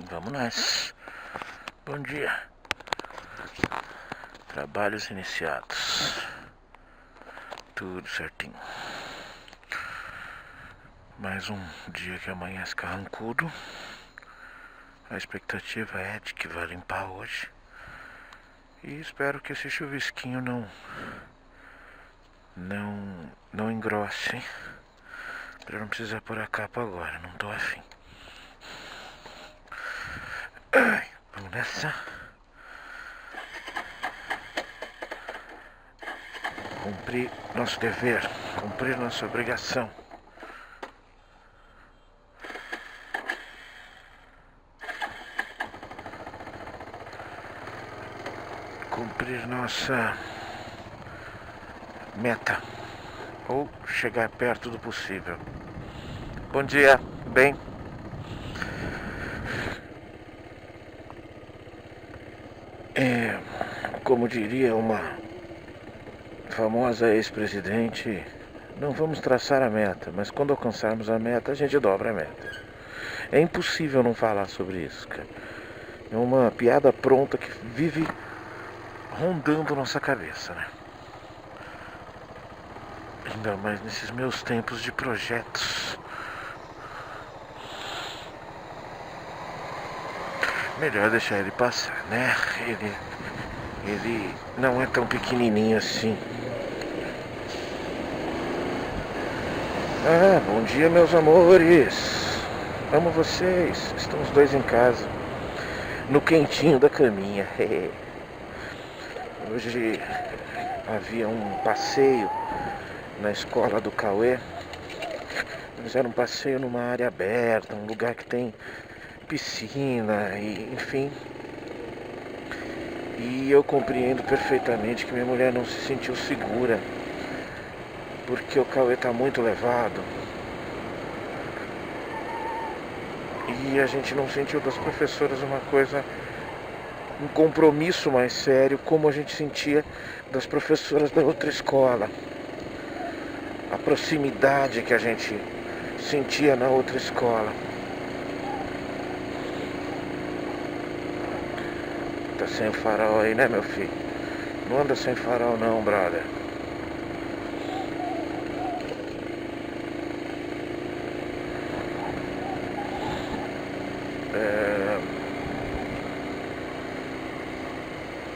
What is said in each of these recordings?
Vamos nessa. Bom dia. Trabalhos iniciados. Tudo certinho. Mais um dia que amanhece carrancudo. A expectativa é de que vai limpar hoje. E espero que esse chuvisquinho não engrosse. Pra eu não precisar pôr a capa agora, não tô afim. Ai, vamos nessa. Cumprir nosso dever, cumprir nossa obrigação. Cumprir nossa meta, ou chegar perto do possível. Bom dia, bem? Como diria uma famosa ex-presidente, não vamos traçar a meta, mas quando alcançarmos a meta, a gente dobra a meta. É impossível não falar sobre isso, cara. É uma piada pronta que vive rondando nossa cabeça, né? Ainda mais nesses meus tempos de projetos. Melhor deixar ele passar, né? Ele não é tão pequenininho assim. Ah, bom dia, meus amores. Amo vocês. Estamos dois em casa, no quentinho da caminha. Hoje havia um passeio na escola do Cauê. Mas era um passeio numa área aberta, um lugar que tem piscina, e, enfim. E eu compreendo perfeitamente que minha mulher não se sentiu segura, porque o Cauê está muito levado. E a gente não sentiu das professoras uma coisa, um compromisso mais sério, como a gente sentia das professoras da outra escola. A proximidade que a gente sentia na outra escola. Tá sem farol aí, né, meu filho? Não anda sem farol não, brother.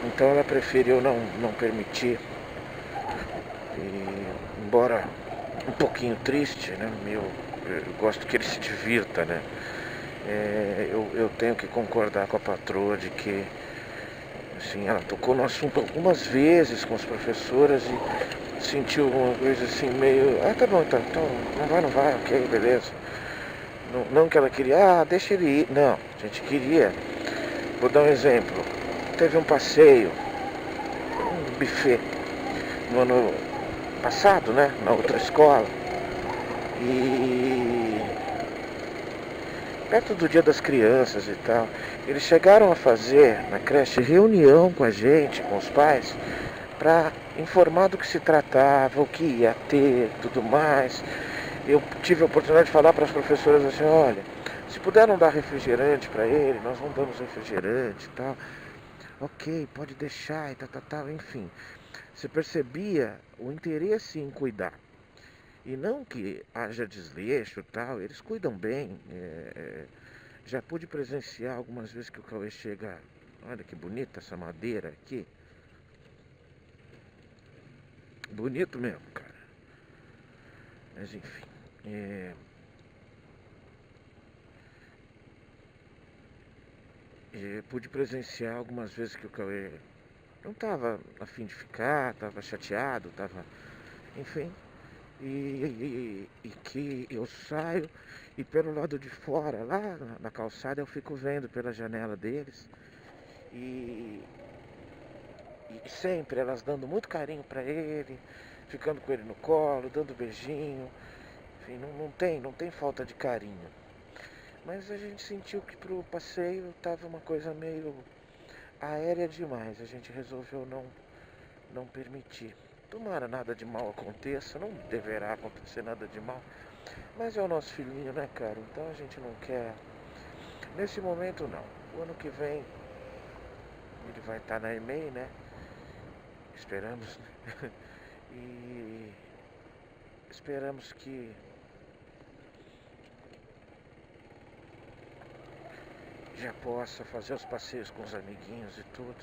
Então ela preferiu não permitir. E, embora um pouquinho triste, né? Eu gosto que ele se divirta, né? Eu tenho que concordar com a patroa de que, assim, ela tocou no assunto algumas vezes com as professoras e sentiu uma coisa assim meio... Ah, tá bom, então não vai, ok, beleza. Não que ela queria, deixa ele ir. Não, a gente queria. Vou dar um exemplo. Teve um passeio, um buffet, no ano passado, né, na outra escola. E perto do Dia das Crianças e tal, eles chegaram a fazer na creche reunião com a gente, com os pais, para informar do que se tratava, o que ia ter, tudo mais. Eu tive a oportunidade de falar para as professoras assim, olha, se puderam dar refrigerante para ele, nós não damos refrigerante e tal. Ok, pode deixar e tal, enfim. Você percebia o interesse em cuidar. E não que haja desleixo e tal, eles cuidam bem. Já pude presenciar algumas vezes que o Cauê chega, olha que bonita essa madeira aqui. Bonito mesmo, cara. Mas enfim. Pude presenciar algumas vezes que o Cauê não estava a fim de ficar, estava chateado, estava... Enfim. E que eu saio e pelo lado de fora, lá na calçada, eu fico vendo pela janela deles. E sempre elas dando muito carinho pra ele, ficando com ele no colo, dando beijinho. Enfim, não tem falta de carinho. Mas a gente sentiu que pro passeio tava uma coisa meio aérea demais. A gente resolveu não permitir. Tomara nada de mal aconteça, não deverá acontecer nada de mal. Mas é o nosso filhinho, né, cara? Então a gente não quer Nesse momento não. O ano que vem ele vai estar na EMEI, né? Esperamos. E esperamos que já possa fazer os passeios com os amiguinhos e tudo.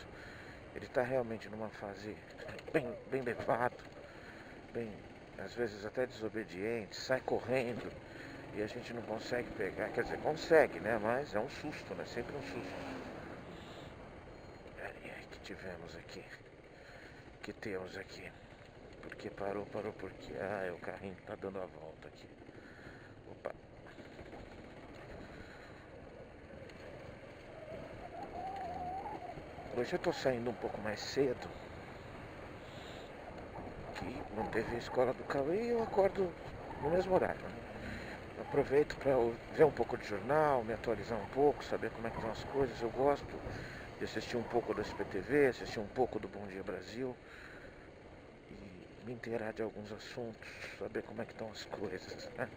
Ele está realmente numa fase bem levado, bem, às vezes até desobediente, sai correndo e a gente não consegue pegar, quer dizer, consegue, né? Mas é um susto, né? Sempre um susto. Aí que tivemos aqui, que temos aqui. Porque parou porque, é o carrinho que tá dando a volta aqui. Opa. Hoje eu tô saindo um pouco mais cedo, que não teve a escola do Cauê e eu acordo no mesmo horário, né? Aproveito para ver um pouco de jornal, me atualizar um pouco, saber como é que vão as coisas. Eu gosto de assistir um pouco do SPTV, assistir um pouco do Bom Dia Brasil e me inteirar de alguns assuntos, saber como é que estão as coisas, né?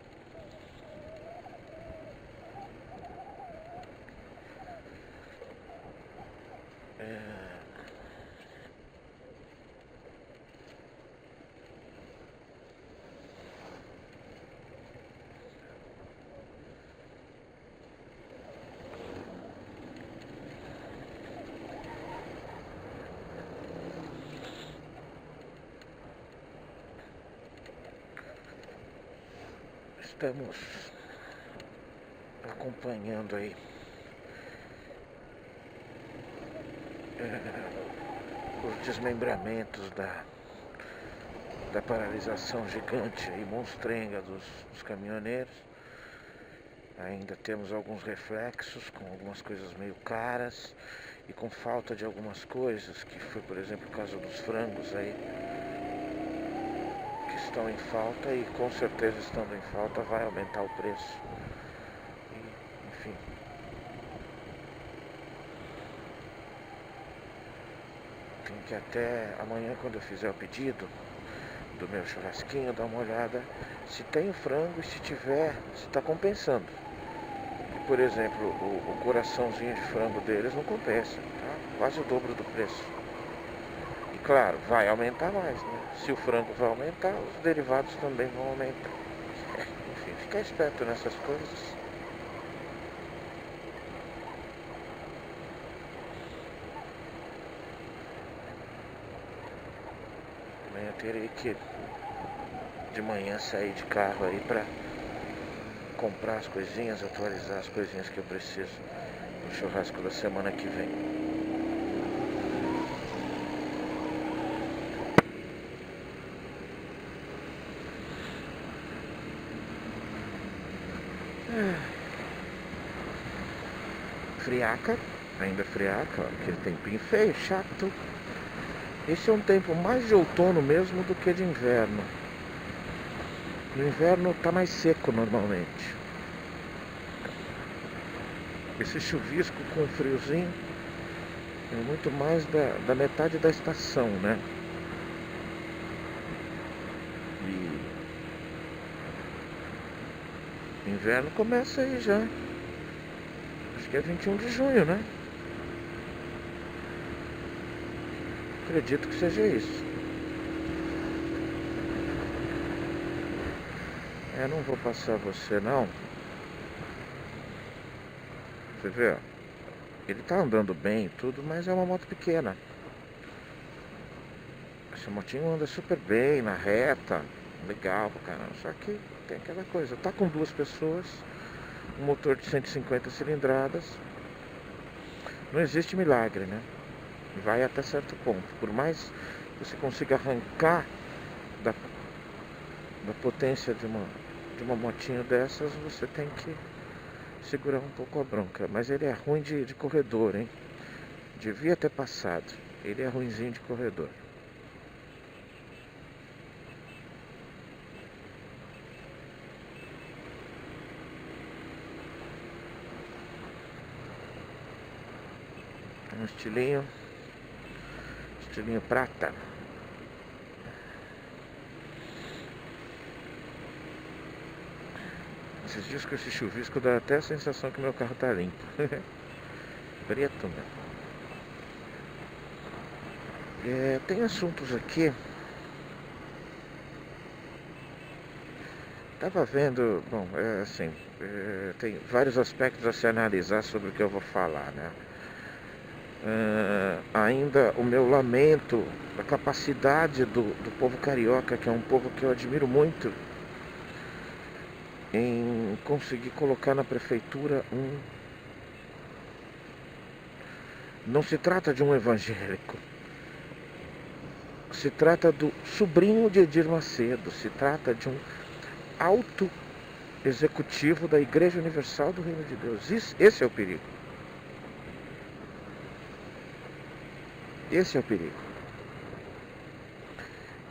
Estamos acompanhando aí os desmembramentos da paralisação gigante e monstrenga dos caminhoneiros. Ainda temos alguns reflexos com algumas coisas meio caras e com falta de algumas coisas, que foi, por exemplo, o caso dos frangos aí, que estão em falta e com certeza estando em falta vai aumentar o preço. E, enfim. Tem que até amanhã, quando eu fizer o pedido do meu churrasquinho, dar uma olhada se tem o frango e se tiver, se está compensando. E, por exemplo, o coraçãozinho de frango deles não compensa, tá? Quase o dobro do preço. E claro, vai aumentar mais, né? Se o frango vai aumentar, os derivados também vão aumentar. Enfim, fica esperto nessas coisas. Amanhã eu terei que de manhã sair de carro aí pra comprar as coisinhas, atualizar as coisinhas que eu preciso no churrasco da semana que vem. Friaca, ainda friaca, ó, aquele tempinho feio, chato. Esse é um tempo mais de outono mesmo do que de inverno. No inverno tá mais seco normalmente. Esse chuvisco com friozinho é muito mais da metade da estação, né? E o inverno começa aí já. Acho que é 21 de junho, né? Acredito que seja isso. Não vou passar você não. Você vê, ó. Ele tá andando bem e tudo, mas é uma moto pequena. Essa motinho anda super bem, na reta. Legal pra caramba. Só que tem aquela coisa. Tá com duas pessoas. Um motor de 150 cilindradas. Não existe milagre, né? Vai até certo ponto. Por mais que você consiga arrancar da potência de uma motinho dessas, você tem que segurar um pouco a bronca. Mas ele é ruim de corredor, hein? Devia ter passado. Ele é ruinzinho de corredor. Um estilinho prata. Esses dias com esse chuvisco dá até a sensação que meu carro tá limpo. Preto, né? Tem assuntos aqui. Tava vendo, bom, assim, tem vários aspectos a se analisar sobre o que eu vou falar, né? Ainda o meu lamento da capacidade do povo carioca, que é um povo que eu admiro muito, em conseguir colocar na prefeitura um... Não se trata de um evangélico, se trata do sobrinho de Edir Macedo, se trata de um alto executivo da Igreja Universal do Reino de Deus. Esse é o perigo. Esse é o perigo.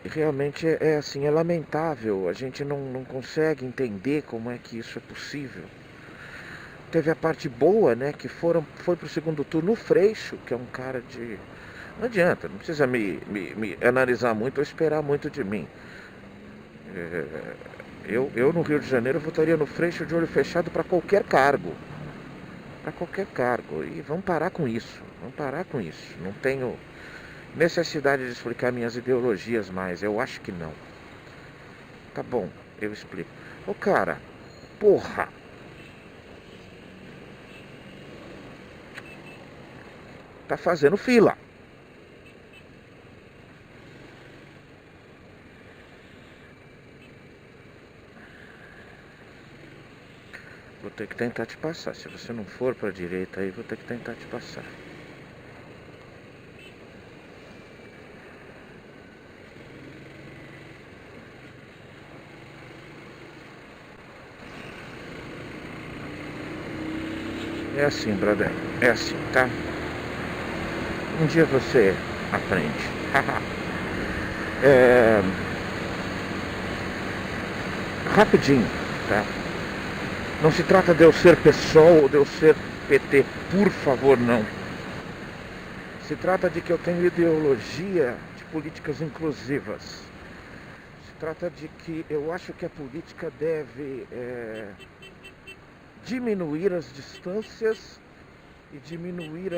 E realmente assim, é lamentável. A gente não consegue entender como é que isso é possível. Teve a parte boa, né? Que foi pro segundo turno o Freixo, que é um cara de... Não adianta, não precisa me analisar muito ou esperar muito de mim. Eu no Rio de Janeiro votaria no Freixo de olho fechado para qualquer cargo. Para qualquer cargo. E vamos parar com isso. Vamos parar com isso. Não tenho necessidade de explicar minhas ideologias mais. Eu acho que não. Tá bom, eu explico. Ô cara, porra. Tá fazendo fila. Vou ter que tentar te passar. Se você não for pra direita aí, vou ter que tentar te passar. É assim, brother. É assim, tá? Um dia você aprende. Rapidinho, tá? Não se trata de eu ser PSOL ou de eu ser PT, por favor, não. Se trata de que eu tenho ideologia de políticas inclusivas. Se trata de que eu acho que a política deve diminuir as distâncias e diminuir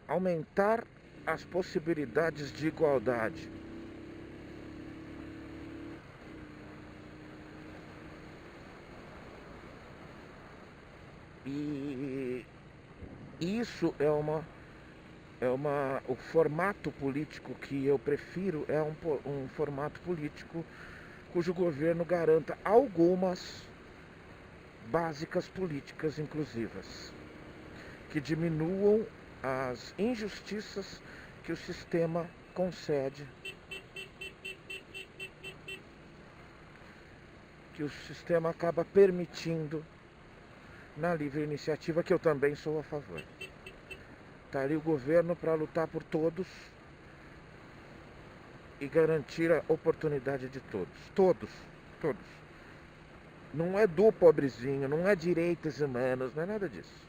aumentar as possibilidades de igualdade. E isso o formato político que eu prefiro é um formato político cujo governo garanta algumas básicas políticas inclusivas, que diminuam as injustiças que o sistema concede, que o sistema acaba permitindo na livre iniciativa, que eu também sou a favor. Está ali o governo para lutar por todos e garantir a oportunidade de todos. Todos. Não é do pobrezinho, não é direitos humanos, não é nada disso.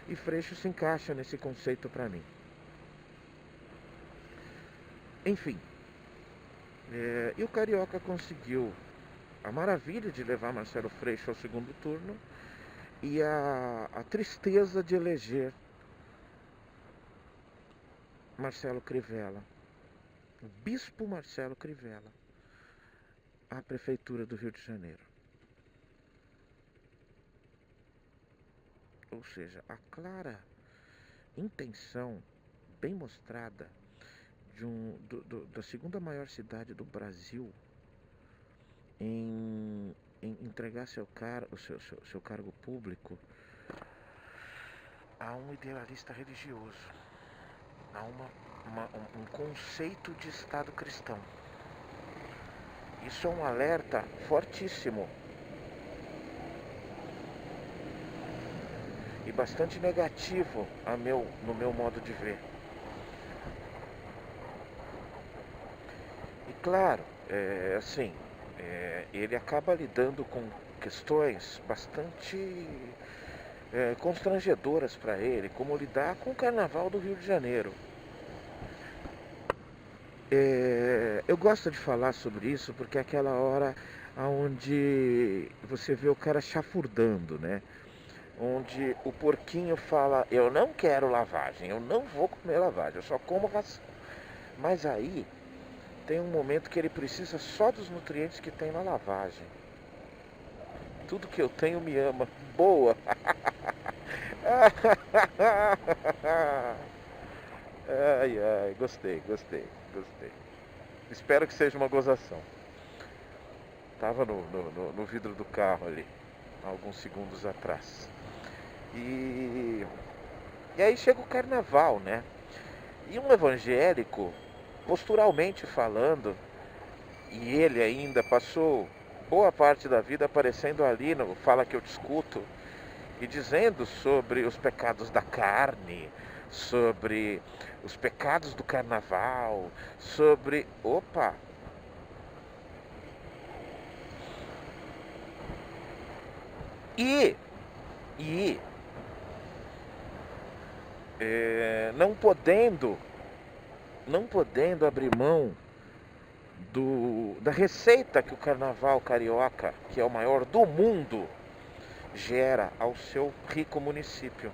E Freixo se encaixa nesse conceito para mim. Enfim. E o Carioca conseguiu a maravilha de levar Marcelo Freixo ao segundo turno e a tristeza de eleger Marcelo Crivella, o bispo Marcelo Crivella, à prefeitura do Rio de Janeiro. Ou seja, a clara intenção bem mostrada da segunda maior cidade do Brasil em entregar seu cargo público a um idealista religioso, a um conceito de Estado cristão. Isso é um alerta fortíssimo e bastante negativo no meu modo de ver. E claro, ele acaba lidando com questões bastante constrangedoras para ele, como lidar com o Carnaval do Rio de Janeiro. Eu gosto de falar sobre isso porque é aquela hora onde você vê o cara chafurdando, né? Onde o porquinho fala, eu não quero lavagem, eu não vou comer lavagem, eu só como ração. Mas aí tem um momento que ele precisa só dos nutrientes que tem na lavagem. Tudo que eu tenho me ama. Boa! Ai, ai, gostei. Espero que seja uma gozação. Tava no vidro do carro ali, alguns segundos atrás. E aí chega o carnaval, né? E um evangélico, posturalmente falando, e ele ainda passou boa parte da vida aparecendo ali no Fala Que Eu Te Escuto, e dizendo sobre os pecados da carne, sobre os pecados do carnaval, sobre... Opa! E não podendo abrir mão da receita que o carnaval carioca, que é o maior do mundo, gera ao seu rico município.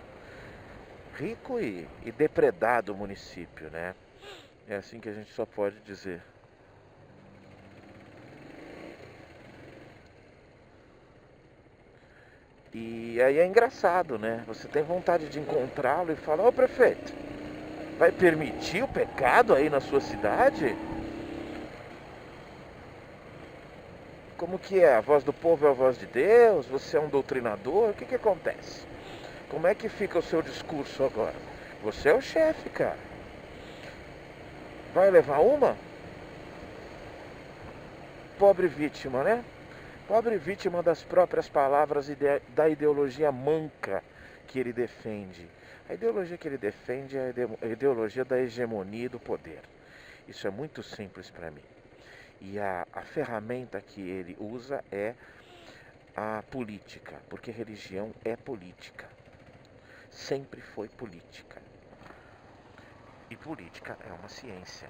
Rico e depredado município, né? É assim que a gente só pode dizer. E aí é engraçado, né? Você tem vontade de encontrá-lo e falar, ô prefeito, vai permitir o pecado aí na sua cidade? Como que é? A voz do povo é a voz de Deus? Você é um doutrinador? O que acontece? Como é que fica o seu discurso agora? Você é o chefe, cara. Vai levar uma? Pobre vítima, né? Pobre vítima das próprias palavras e da ideologia manca que ele defende. A ideologia que ele defende é a ideologia da hegemonia e do poder. Isso é muito simples para mim. E a ferramenta que ele usa é a política, porque religião é política. Sempre foi política. E política é uma ciência,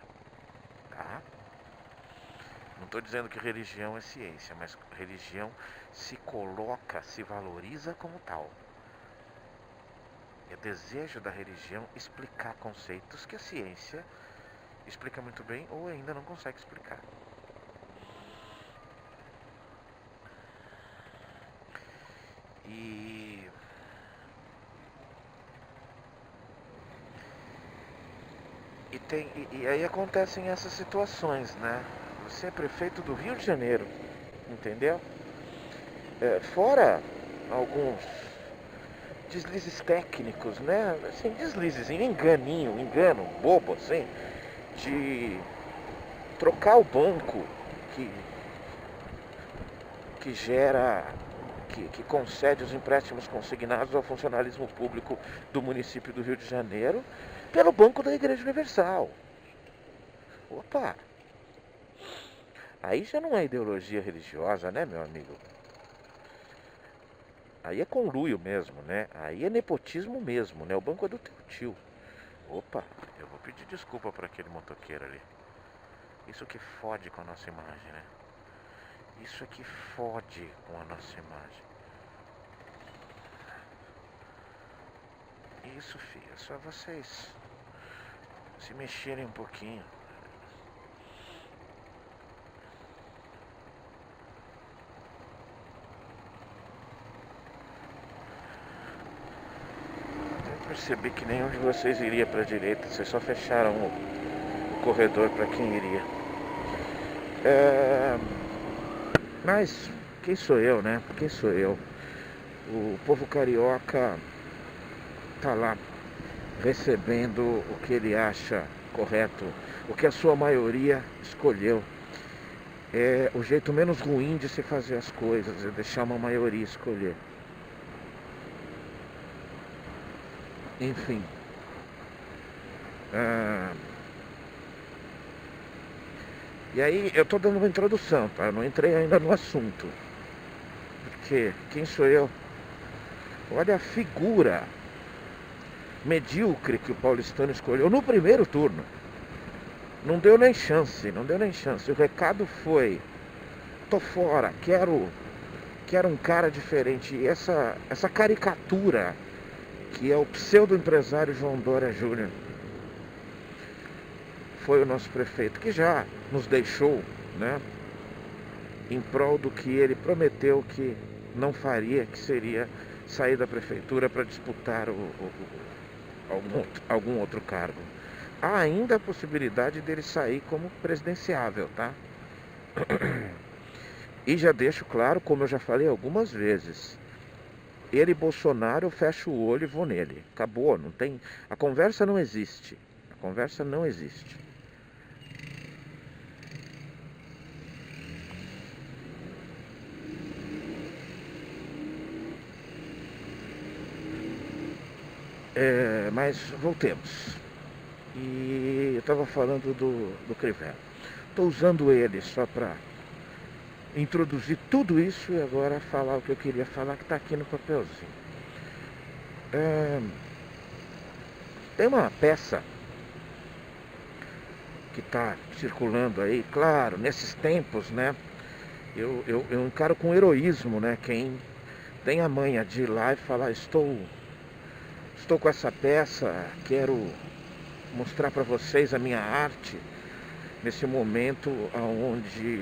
tá? Não estou dizendo que religião é ciência, mas religião se coloca, se valoriza como tal. É desejo da religião explicar conceitos que a ciência explica muito bem ou ainda não consegue explicar. E aí acontecem essas situações, né? Você é prefeito do Rio de Janeiro, entendeu? Fora alguns deslizes técnicos, né? Assim, deslizes, engano bobo, assim, de trocar o banco que gera, que concede os empréstimos consignados ao funcionalismo público do município do Rio de Janeiro pelo Banco da Igreja Universal. Opa! Aí já não é ideologia religiosa, né, meu amigo? Aí é conluio mesmo, né? Aí é nepotismo mesmo, né? O banco é do teu tio. Opa, eu vou pedir desculpa para aquele motoqueiro ali. Isso que fode com a nossa imagem, né? Isso é que fode com a nossa imagem. Isso, filho, é só vocês se mexerem um pouquinho. Eu percebi que nenhum de vocês iria para a direita, vocês só fecharam o corredor para quem iria. Mas quem sou eu, né? Quem sou eu? O povo carioca tá lá recebendo o que ele acha correto, o que a sua maioria escolheu. É o jeito menos ruim de se fazer as coisas, é deixar uma maioria escolher. Enfim. E aí eu tô dando uma introdução, tá? Eu não entrei ainda no assunto. Porque quem sou eu? Olha a figura medíocre que o paulistano escolheu no primeiro turno. Não deu nem chance, não deu nem chance. O recado foi: tô fora, quero um cara diferente. E essa caricatura que é o pseudo-empresário João Dória Júnior foi o nosso prefeito, que já nos deixou, né, em prol do que ele prometeu que não faria, que seria sair da prefeitura para disputar algum outro cargo. Há ainda a possibilidade dele sair como presidenciável, tá? E já deixo claro, como eu já falei algumas vezes, ele e Bolsonaro, eu fecho o olho e vou nele. Acabou, não tem. A conversa não existe. A conversa não existe. Mas voltemos. E eu estava falando do Crivella. Estou usando ele só para introduzir tudo isso e agora falar o que eu queria falar, que está aqui no papelzinho. Tem uma peça que está circulando aí, claro, nesses tempos, né? Eu encaro com heroísmo, né? Quem tem a manha de ir lá e falar: estou com essa peça, quero mostrar para vocês a minha arte, nesse momento onde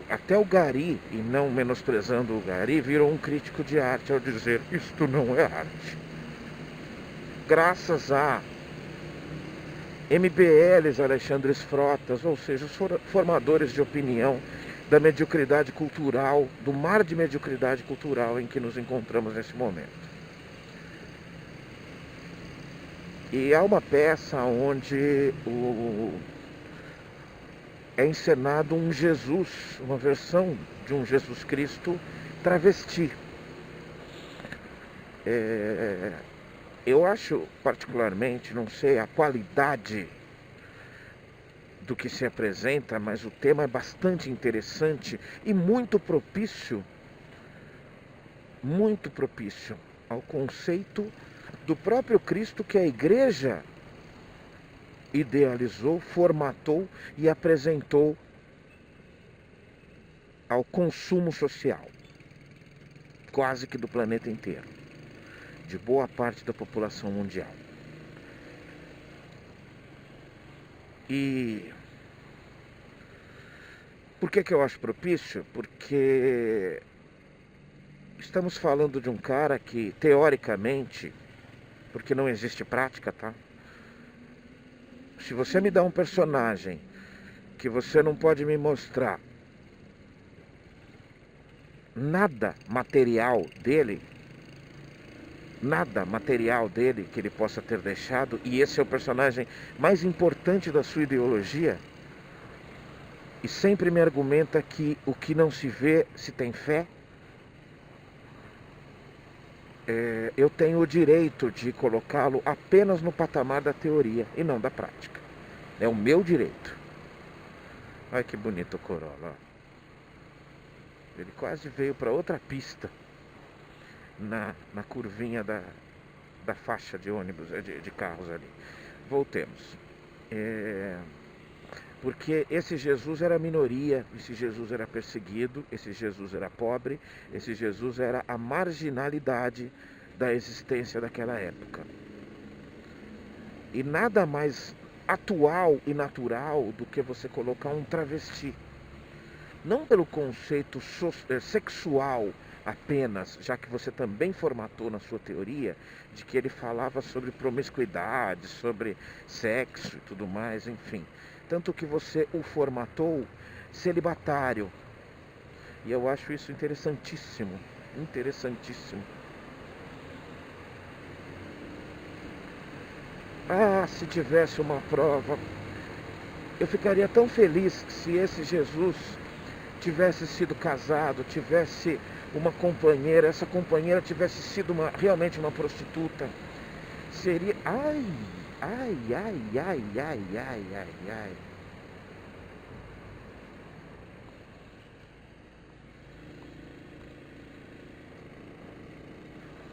até o Gari, e não menosprezando o Gari, virou um crítico de arte ao dizer: isto não é arte. Graças a MBLs, Alexandres Frotas, ou seja, os formadores de opinião da mediocridade cultural, do mar de mediocridade cultural em que nos encontramos nesse momento. E há uma peça onde é encenado um Jesus, uma versão de um Jesus Cristo travesti. Eu acho particularmente, não sei a qualidade do que se apresenta, mas o tema é bastante interessante e muito propício ao conceito do próprio Cristo que a igreja idealizou, formatou e apresentou ao consumo social, quase que do planeta inteiro, de boa parte da população mundial. E por que eu acho propício? Porque estamos falando de um cara que, teoricamente, porque não existe prática, tá? Se você me dá um personagem que você não pode me mostrar nada material dele que ele possa ter deixado, e esse é o personagem mais importante da sua ideologia, e sempre me argumenta que o que não se vê se tem fé, eu tenho o direito de colocá-lo apenas no patamar da teoria e não da prática. É o meu direito. Olha que bonito o Corolla. Ele quase veio para outra pista na curvinha da faixa de ônibus, de carros ali. Voltemos. Porque esse Jesus era minoria, esse Jesus era perseguido, esse Jesus era pobre, esse Jesus era a marginalidade da existência daquela época. E nada mais atual e natural do que você colocar um travesti. Não pelo conceito sexual apenas, já que você também formatou na sua teoria de que ele falava sobre promiscuidade, sobre sexo e tudo mais, enfim. Tanto que você o formatou celibatário. E eu acho isso interessantíssimo. Interessantíssimo. Ah, se tivesse uma prova, eu ficaria tão feliz se esse Jesus tivesse sido casado, tivesse uma companheira, essa companheira tivesse sido realmente uma prostituta. Seria... Ai. O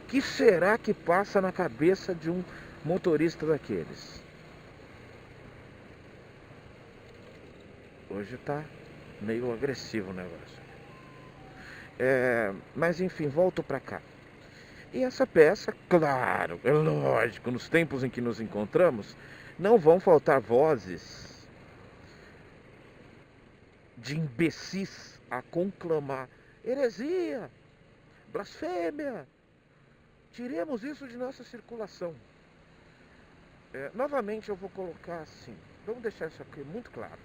que será que passa na cabeça de um motorista daqueles? Hoje tá meio agressivo o negócio. Mas enfim, volto para cá. E essa peça, claro, é lógico, nos tempos em que nos encontramos, não vão faltar vozes de imbecis a conclamar heresia, blasfêmia, tiremos isso de nossa circulação. Novamente eu vou colocar assim, vamos deixar isso aqui muito claro.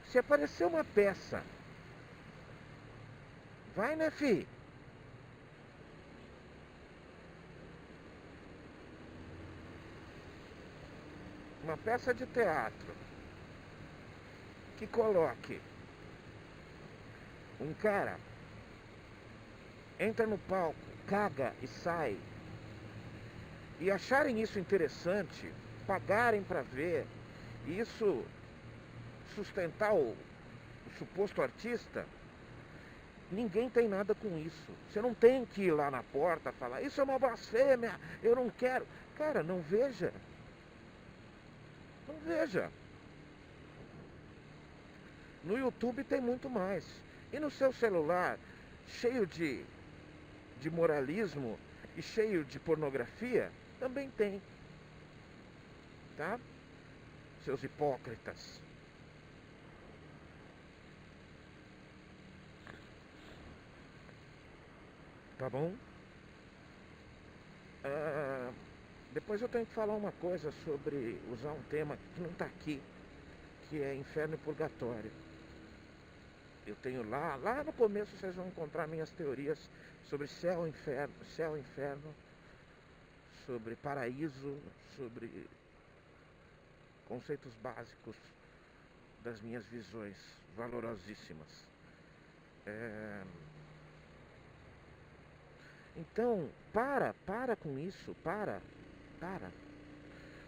Se aparecer uma peça, vai, né, fi? Uma peça de teatro que coloque um cara, entra no palco, caga e sai, e acharem isso interessante, pagarem para ver, e isso sustentar o suposto artista, ninguém tem nada com isso. Você não tem que ir lá na porta falar, isso é uma blasfêmia, eu não quero. Cara, não veja. Não veja. No YouTube tem muito mais. E no seu celular, cheio de moralismo e cheio de pornografia, também tem. Tá? Seus hipócritas. Tá bom? Depois eu tenho que falar uma coisa sobre usar um tema que não está aqui, que é inferno e purgatório. Eu tenho lá no começo vocês vão encontrar minhas teorias sobre céu, inferno, sobre paraíso, sobre conceitos básicos das minhas visões valorosíssimas. Então, para com isso, para.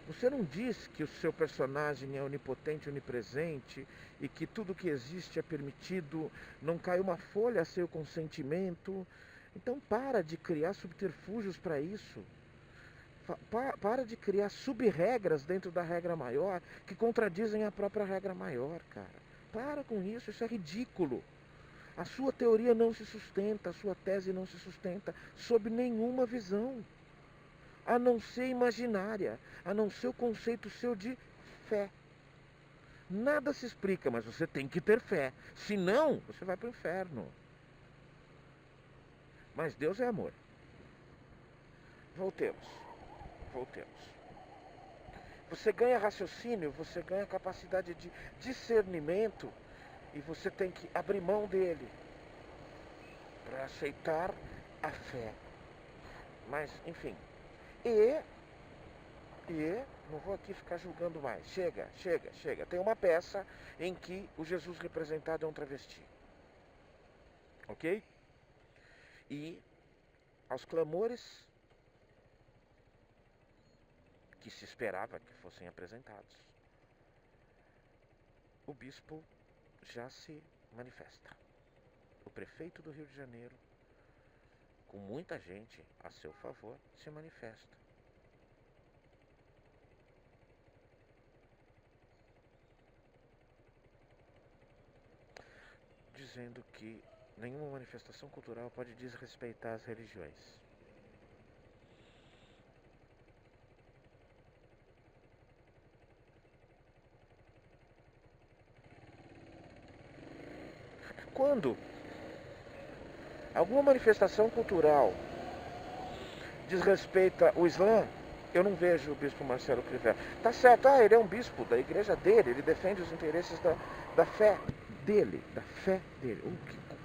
Você não diz que o seu personagem é onipotente, onipresente e que tudo que existe é permitido, não cai uma folha sem o consentimento. Então para de criar subterfúgios para isso. Para de criar sub-regras dentro da regra maior que contradizem a própria regra maior, cara. Para com isso é ridículo. A sua teoria não se sustenta, a sua tese não se sustenta sob nenhuma visão, a não ser imaginária, a não ser o conceito seu de fé. Nada se explica, mas você tem que ter fé, senão você vai para o inferno. Mas Deus é amor. Voltemos. Você ganha raciocínio, você ganha capacidade de discernimento e você tem que abrir mão dele para aceitar a fé. Mas, enfim. E não vou aqui ficar julgando mais. Chega. Tem uma peça em que o Jesus representado é um travesti. Ok? E aos clamores que se esperava que fossem apresentados, o bispo já se manifesta. O prefeito do Rio de Janeiro, com muita gente a seu favor, se manifesta. Dizendo que nenhuma manifestação cultural pode desrespeitar as religiões. Quando alguma manifestação cultural desrespeita o Islã, eu não vejo o bispo Marcelo Crivella. Tá certo, ele é um bispo da igreja dele, ele defende os interesses da fé dele,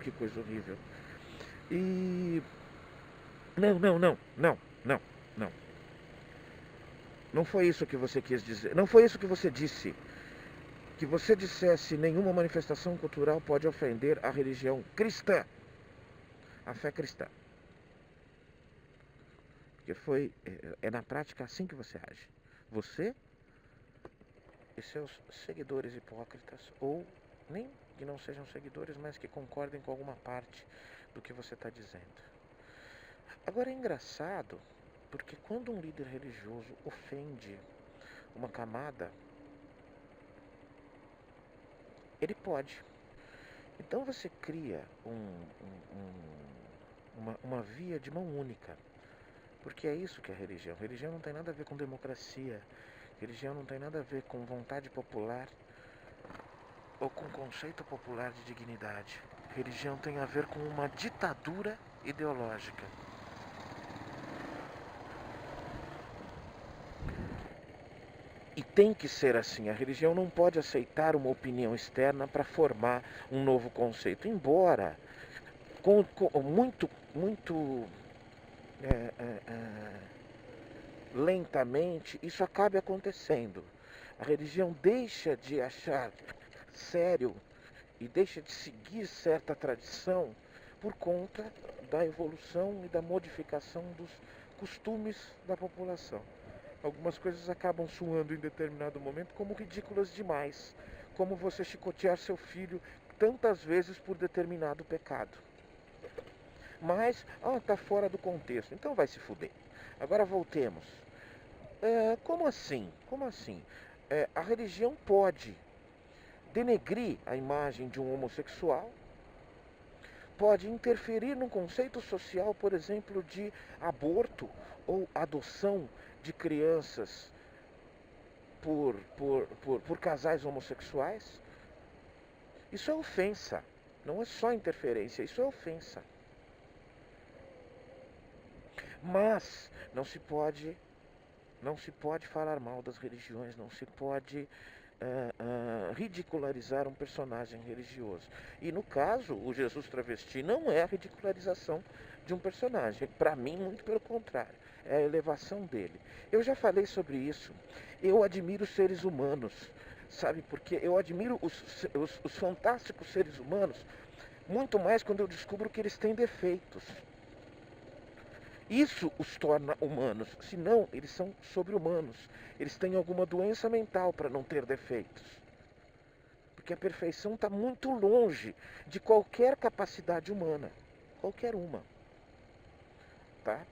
que coisa horrível. E não. Não foi isso que você quis dizer. Não foi isso que você disse. Que você dissesse nenhuma manifestação cultural pode ofender a religião cristã, a fé cristã. Porque é na prática assim que você age. Você e seus seguidores hipócritas, ou nem que não sejam seguidores, mas que concordem com alguma parte do que você está dizendo. Agora é engraçado, porque quando um líder religioso ofende uma camada Ele pode. Então você cria uma via de mão única. Porque é isso que é religião. Religião não tem nada a ver com democracia. Religião não tem nada a ver com vontade popular ou com conceito popular de dignidade. Religião tem a ver com uma ditadura ideológica. E tem que ser assim. A religião não pode aceitar uma opinião externa para formar um novo conceito. Embora muito lentamente isso acabe acontecendo. A religião deixa de achar sério e deixa de seguir certa tradição por conta da evolução e da modificação dos costumes da população. Algumas coisas acabam soando em determinado momento como ridículas demais, como você chicotear seu filho tantas vezes por determinado pecado. Mas, tá fora do contexto, então vai se fuder. Agora voltemos. Como assim? Como assim? A religião pode denegrir a imagem de um homossexual, pode interferir no conceito social, por exemplo, de aborto ou adoção de crianças por casais homossexuais. Isso é ofensa, não é só interferência, isso é ofensa. Mas não se pode falar mal das religiões, não se pode ridicularizar um personagem religioso. E no caso, o Jesus travesti não é a ridicularização de um personagem. Para mim, muito pelo contrário, é a elevação dele. Eu já falei sobre isso. Eu admiro seres humanos, sabe? Porque eu admiro os fantásticos seres humanos muito mais quando eu descubro que eles têm defeitos. Isso os torna humanos, senão eles são sobre-humanos. Eles têm alguma doença mental para não ter defeitos. Porque a perfeição está muito longe de qualquer capacidade humana. Qualquer uma. Tá?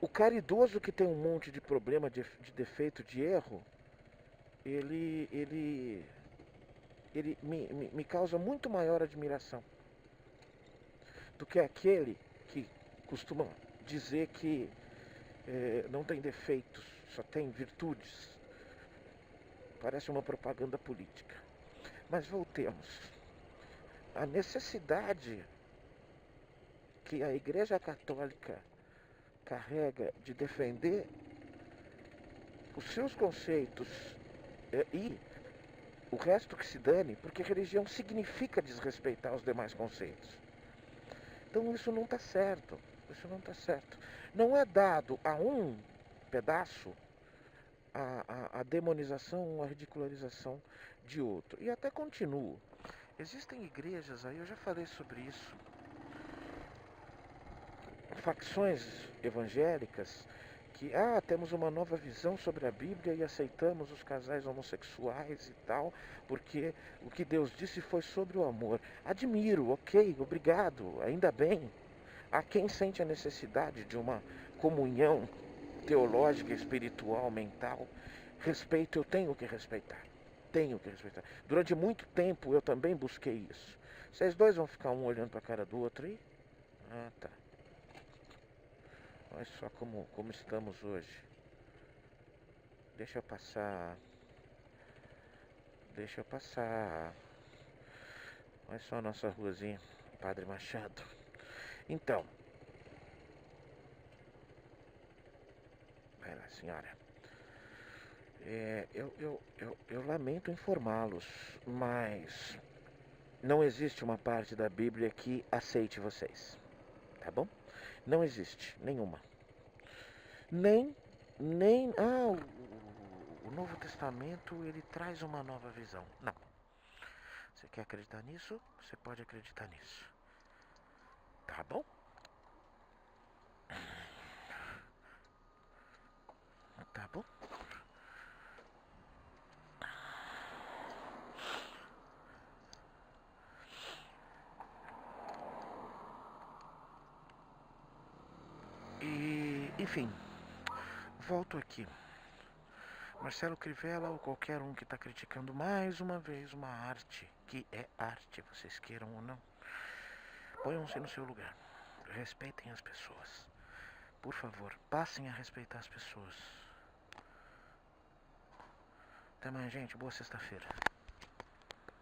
O caridoso que tem um monte de problema, de defeito, de erro, ele me causa muito maior admiração do que aquele que costuma dizer que não tem defeitos, só tem virtudes. Parece uma propaganda política. Mas voltemos. A necessidade que a Igreja Católica carrega de defender os seus conceitos e o resto que se dane, porque religião significa desrespeitar os demais conceitos. Então isso não está certo. Isso não está certo. Não é dado a um pedaço a demonização, a ridicularização de outro. E até continuo. Existem igrejas aí, eu já falei sobre isso, facções evangélicas que temos uma nova visão sobre a Bíblia e aceitamos os casais homossexuais e tal, porque o que Deus disse foi sobre o amor. Admiro, ok, obrigado, ainda bem. Há quem sente a necessidade de uma comunhão teológica, espiritual, mental. Respeito, eu tenho que respeitar. Tenho que respeitar. Durante muito tempo eu também busquei isso. Vocês dois vão ficar um olhando para a cara do outro aí? Ah, tá. Olha só como estamos hoje. Deixa eu passar. Deixa eu passar. Olha só a nossa ruazinha, Padre Machado. Então. Vai lá, senhora. Eu lamento informá-los, mas não existe uma parte da Bíblia que aceite vocês. Tá bom? Não existe nenhuma. Nem o Novo Testamento ele traz uma nova visão. Não. Você quer acreditar nisso? Você pode acreditar nisso. Tá bom? Tá bom? E, enfim, volto aqui. Marcelo Crivella ou qualquer um que está criticando mais uma vez uma arte, que é arte, vocês queiram ou não, ponham-se no seu lugar. Respeitem as pessoas. Por favor, passem a respeitar as pessoas. Até mais, gente. Boa sexta-feira.